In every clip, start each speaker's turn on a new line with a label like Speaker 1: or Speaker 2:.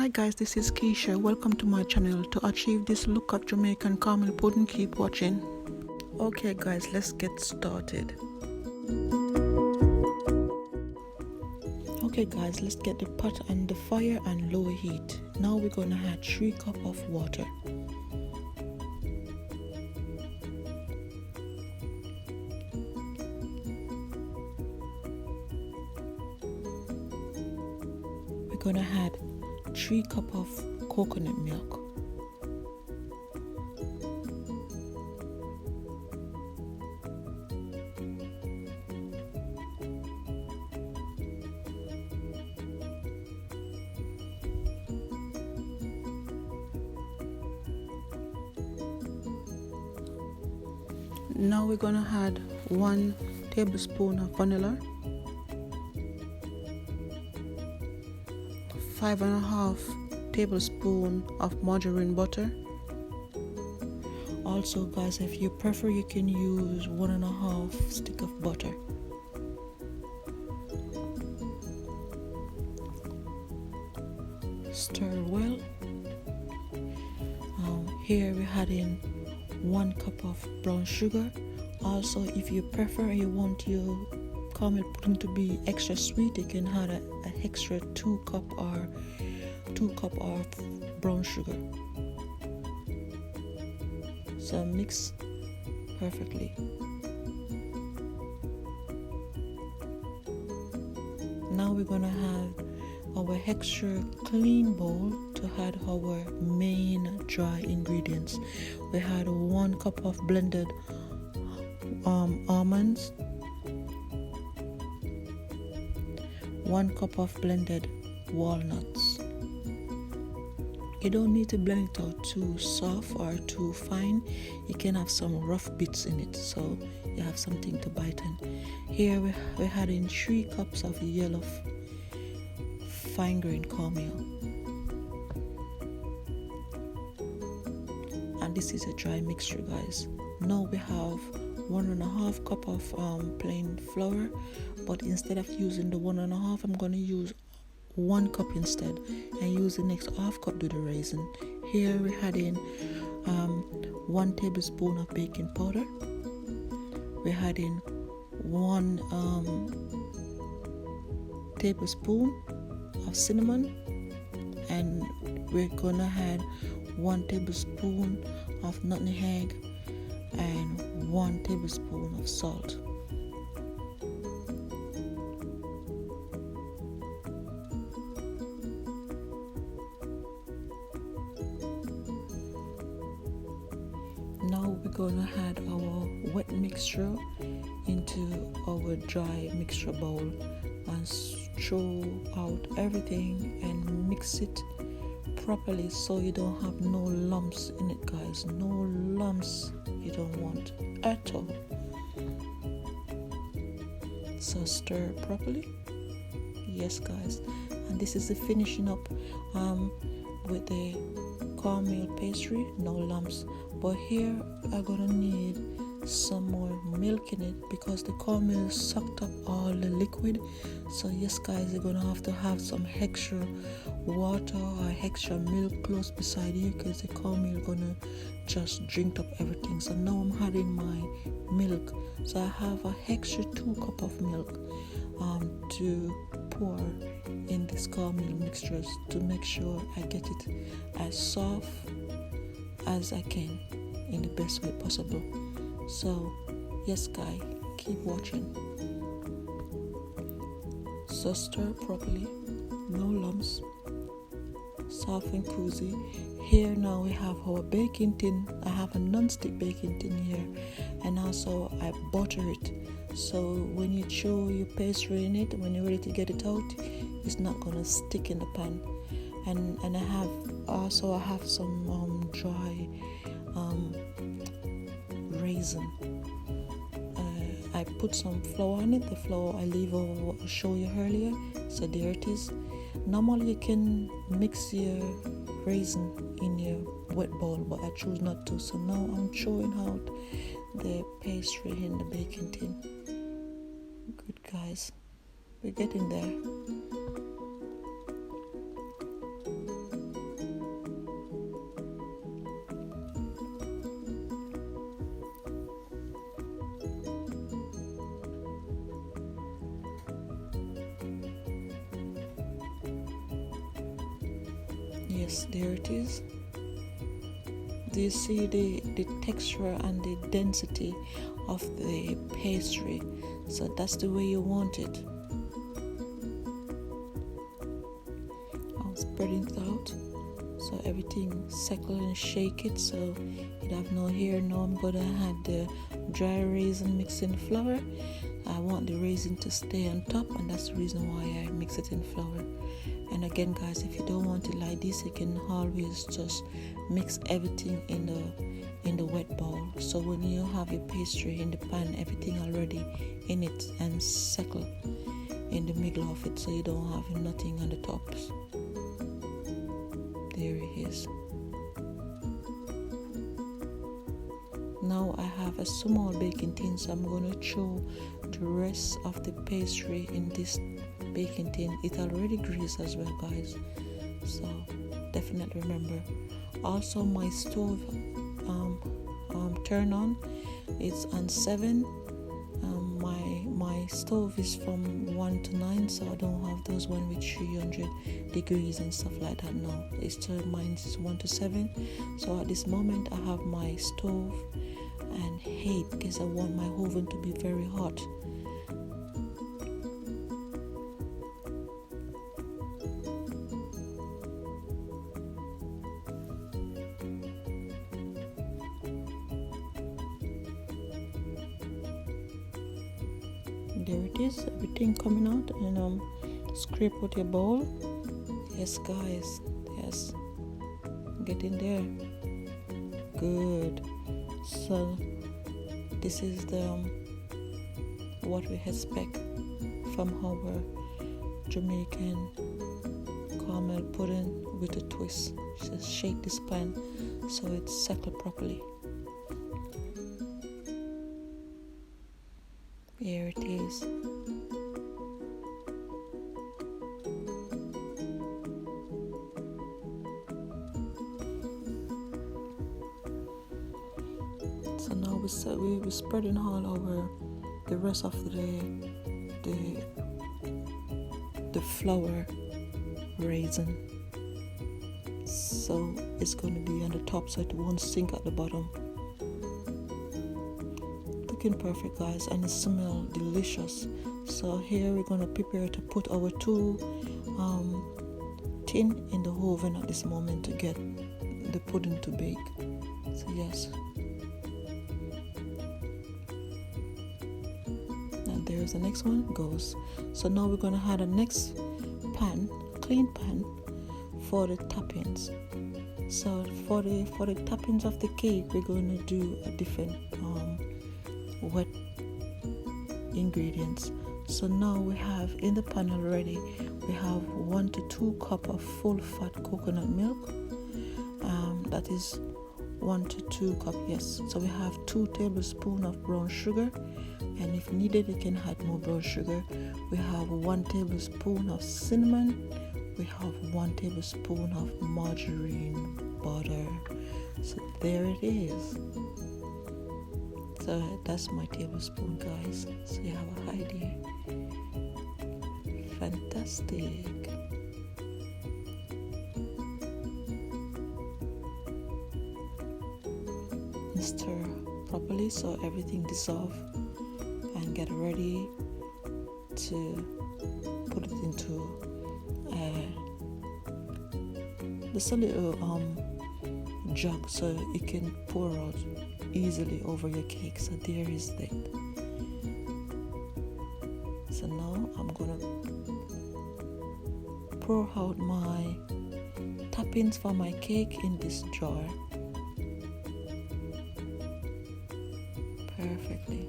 Speaker 1: Hi guys, this is Keisha. Welcome to my channel. To achieve this look of Jamaican caramel pudding, keep watching. Okay guys, let's get started. Okay guys, let's get the pot on the fire and low heat. Now we're gonna add 3 cups of water. We're gonna add 3 cups of coconut milk. Now we're gonna add 1 tablespoon of vanilla, 5.5 tablespoons of margarine butter. Also guys, if you prefer, you can use 1.5 stick of butter. Stir well. Here we're adding 1 cup of brown sugar. Also, if you prefer and you want your caramel pudding to be extra sweet, you can add an extra 2 cup of brown sugar. So mix perfectly. Now we're gonna have our extra clean bowl to add our main dry ingredients. We had 1 cup of blended almonds, 1 cup of blended walnuts. You don't need to blend it out too soft or too fine. You can have some rough bits in it, so you have something to bite on. Here we're adding 3 cups of yellow fine grained cornmeal, and this is a dry mixture guys. Now we have 1.5 cup of plain flour, but instead of using the 1.5, I'm going to use 1 cup instead and use the next half cup to the raisin. Here we're adding 1 tablespoon of baking powder. We're adding 1 tablespoon of cinnamon, and we're gonna add 1 tablespoon of nutmeg and 1 tablespoon of salt. Now we're gonna add our wet mixture into our dry mixture bowl and throw out everything and mix it properly so you don't have no lumps in it guys. No lumps you don't want at all. So stir properly. Yes guys, and this is the finishing up with the cornmeal pastry. No lumps, but here I'm gonna need some more milk in it because the cornmeal sucked up all the liquid. So yes guys, you're gonna have to have some extra water or extra milk close beside you because the cornmeal gonna just drink up everything. So now I'm adding my milk. So I have an extra 2 cup of milk to pour in this cornmeal mixtures to make sure I get it as soft as I can in the best way possible. So yes guys, keep watching. So stir properly, no lumps, soft and cozy. Here now we have our baking tin. I have a non-stick baking tin here, and also I butter it, so when you throw your pastry in it, when you're ready to get it out, it's not gonna stick in the pan. And I have some dry raisin. I put some flour on it. The flour I leave over what I showed you earlier. So there it is. Normally you can mix your raisin in your wet bowl, but I choose not to. So now I'm throwing out the pastry in the baking tin. Good guys, we're getting there. yes, there it is. Do you see the texture and the density of the pastry? So that's the way you want it. I'll spread it out so everything settle and shake it so it have no hair. Now I'm gonna add the dry raisin mixed in flour. I want the raisin to stay on top, and that's the reason why I mix it in flour. And again, guys, if you don't want it like this, you can always just mix everything in the wet bowl. So when you have your pastry in the pan, everything already in it and settle in the middle of it, so you don't have nothing on the tops. There it is. Now I have a small baking tin, so I'm going to throw the rest of the pastry in this baking tin. It already greased as well, guys, so definitely remember. Also, my stove turn on, it's on 7. My stove is from 1 to 9, so I don't have those one with 300 degrees and stuff like that. No, it's still mine is 1 to 7. So at this moment I have my stove and 8 because I want my oven to be very hot. There it is, everything coming out, and scrape out your bowl. Yes, guys, yes, get in there. Good. So this is the what we expect from our Jamaican caramel pudding with a twist. Just shake this pan so it's settled properly. Here it is. So now we're spreading all over the rest of the flour raisin. So it's going to be on the top so it won't sink at the bottom. Looking perfect, guys, and it smells delicious. So here we're going to prepare to put our 2 tin in the oven at this moment to get the pudding to bake. So yes, and there's the next one goes. So now we're going to add a next pan, clean pan, for the toppings. So for the toppings of the cake, we're going to do a different wet ingredients. So now we have in the pan already, we have 1 to 2 cup of full fat coconut milk. That is 1 to 2 cup, yes. So we have 2 tablespoons of brown sugar, and if needed you can add more brown sugar. We have 1 tablespoon of cinnamon. We have 1 tablespoon of margarine butter. So there it is. So that's my tablespoon, guys, so you have an idea. Fantastic. And stir properly so everything dissolves, and get ready to put it into just a little jug so it can pour out easily over your cake. So there is that. So now I'm gonna pour out my toppings for my cake in this jar perfectly.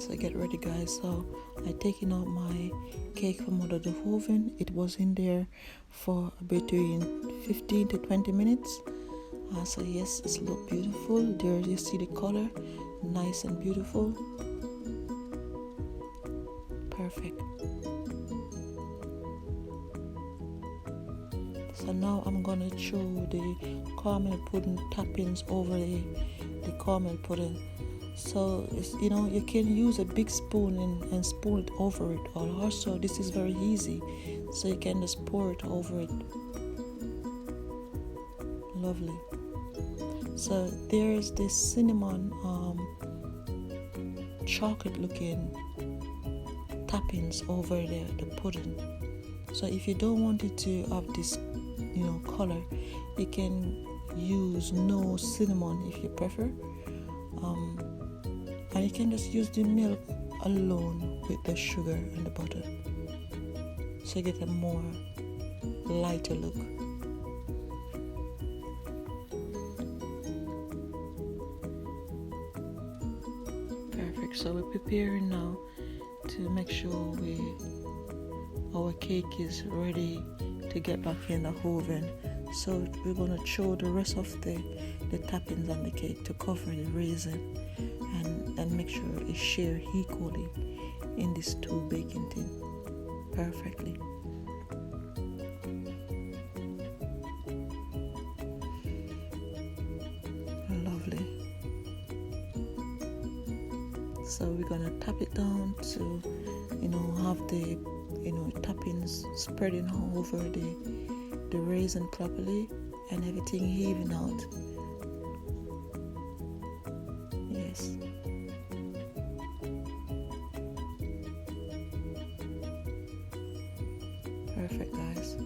Speaker 1: So get ready, guys. So I taken out my cake from out of the oven. It was in there for between 15 to 20 minutes. So yes, it's look beautiful. There you see the color, nice and beautiful. Perfect. So now I'm gonna throw the caramel pudding toppings over the caramel pudding. So it's, you can use a big spoon and spoon it over it. Or also, this is very easy, so you can just pour it over it. Lovely. So there's this cinnamon chocolate looking toppings over the pudding. So if you don't want it to have this color, you can use no cinnamon if you prefer, and you can just use the milk alone with the sugar and the butter, so you get a more lighter look. Perfect. So we're preparing now to make sure our cake is ready to get back in the oven. So we're going to throw the rest of the toppings on the cake to cover the raisin and make sure it's shared equally in this 2 baking tin perfectly. Lovely. So we're going to tap it down to have the toppings spreading over the raisin properly and everything even out. Yes. Perfect, guys.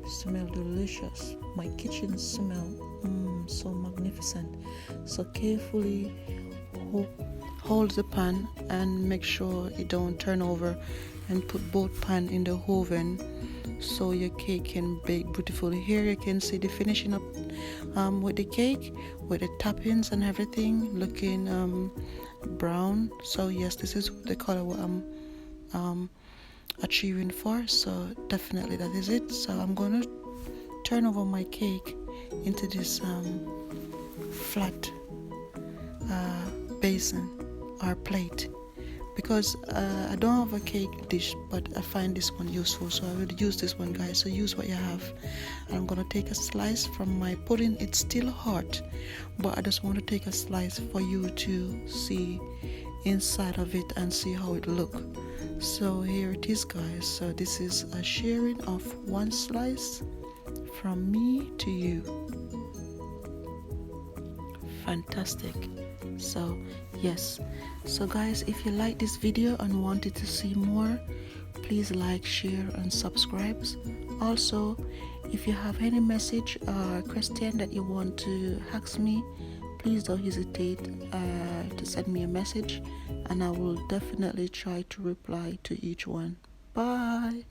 Speaker 1: Smell delicious. My kitchen smell so magnificent. So carefully hold the pan and make sure it don't turn over, and put both pan in the oven so your cake can bake beautifully. Here you can see the finishing up with the cake, with the toppings and everything looking brown. So yes, this is the color what I'm achieving for. So definitely that is it. So I'm gonna turn over my cake into this flat basin or plate, because I don't have a cake dish, but I find this one useful, so I will use this one, guys. So use what you have. And I'm gonna take a slice from my pudding. It's still hot, but I just want to take a slice for you to see inside of it and see how it look. So here it is, guys. So this is a sharing of one slice from me to you. Fantastic. So yes, so guys, if you like this video and wanted to see more, please like, share and subscribe. Also, if you have any message or question that you want to ask me, please don't hesitate to send me a message, and I will definitely try to reply to each one. Bye.